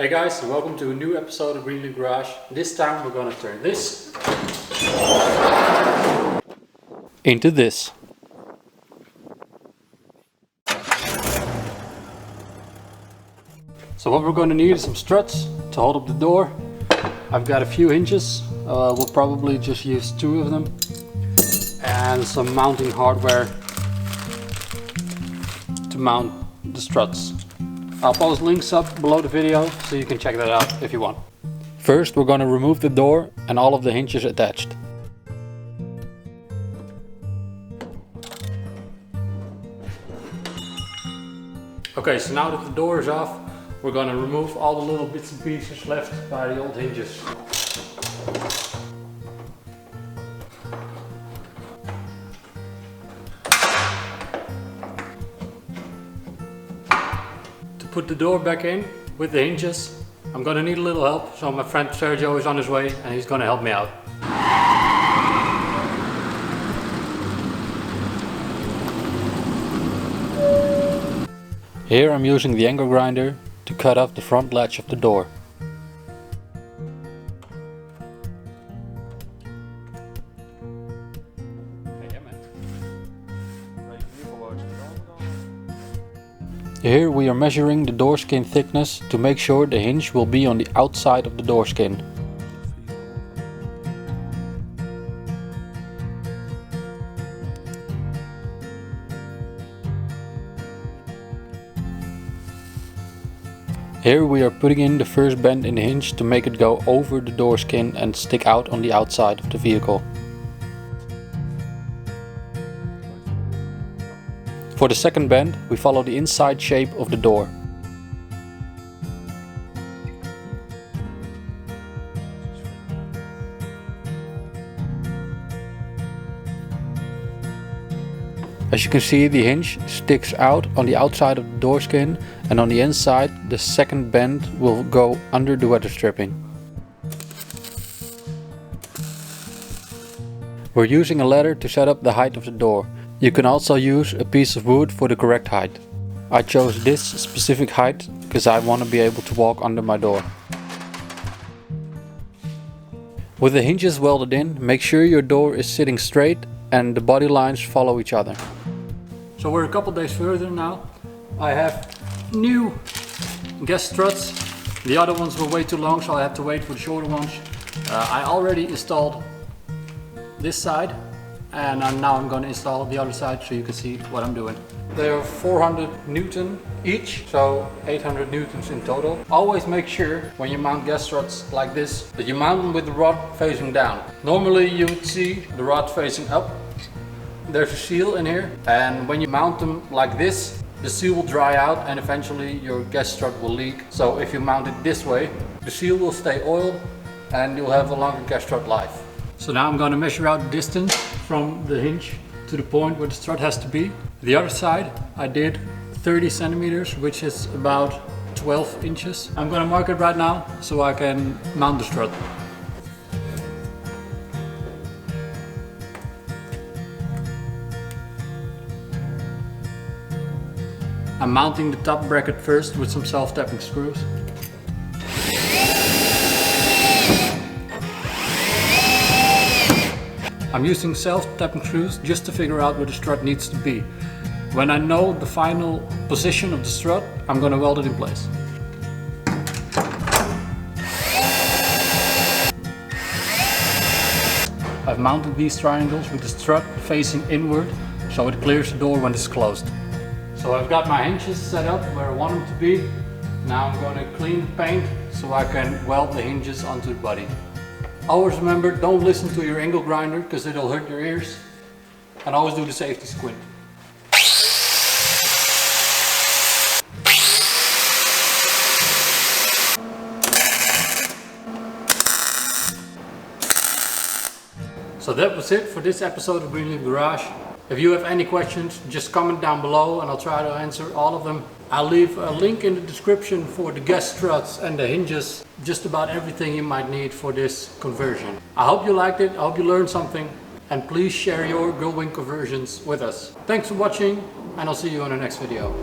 Hey guys, and welcome to a new episode of Gullwing Garage. This time we're gonna turn this into this. So what we're gonna need is some struts to hold up the door. I've got a few hinges, we'll probably just use 2 of them. And some mounting hardware to mount the struts. I'll post links up below the video so you can check that out if you want. First we're going to remove the door and all of the hinges attached. Okay, so now that the door is off, we're going to remove all the little bits and pieces left by the old hinges. Put the door back in with the hinges. I'm gonna need a little help, so my friend Sergio is on his way and he's gonna help me out. Here I'm using the angle grinder to cut off the front latch of the door. Here we are measuring the door skin thickness to make sure the hinge will be on the outside of the door skin. Here we are putting in the first bend in the hinge to make it go over the door skin and stick out on the outside of the vehicle. For the second bend, we follow the inside shape of the door. As you can see, the hinge sticks out on the outside of the door skin, and on the inside the second bend will go under the weather stripping. We're using a ladder to set up the height of the door. You can also use a piece of wood for the correct height. I chose this specific height because I want to be able to walk under my door. With the hinges welded in, make sure your door is sitting straight and the body lines follow each other. So we're a couple days further now. I have new gas struts. The other ones were way too long, so I had to wait for the shorter ones. I already installed this side. And now I'm going to install the other side so you can see what I'm doing. They are 400 Newton each, so 800 Newtons in total. Always make sure when you mount gas struts like this that you mount them with the rod facing down. Normally you would see the rod facing up. There's a seal in here, and when you mount them like this, the seal will dry out and eventually your gas strut will leak. So if you mount it this way, the seal will stay oiled and you'll have a longer gas strut life. So now I'm going to measure out the distance from the hinge to the point where the strut has to be. The other side I did 30 centimeters, which is about 12 inches. I'm going to mark it right now so I can mount the strut. I'm mounting the top bracket first with some self-tapping screws. I'm using self-tapping screws just to figure out where the strut needs to be. When I know the final position of the strut, I'm going to weld it in place. I've mounted these triangles with the strut facing inward, so it clears the door when it's closed. So I've got my hinges set up where I want them to be. Now I'm going to clean the paint so I can weld the hinges onto the body. Always remember, don't listen to your angle grinder because it'll hurt your ears. And always do the safety squint. So that was it for this episode of Gullwing Garage. If you have any questions, just comment down below and I'll try to answer all of them. I'll leave a link in the description for the gas struts and the hinges, just about everything you might need for this conversion. I hope you liked it, I hope you learned something, and please share your Gullwing conversions with us. Thanks for watching, and I'll see you in the next video.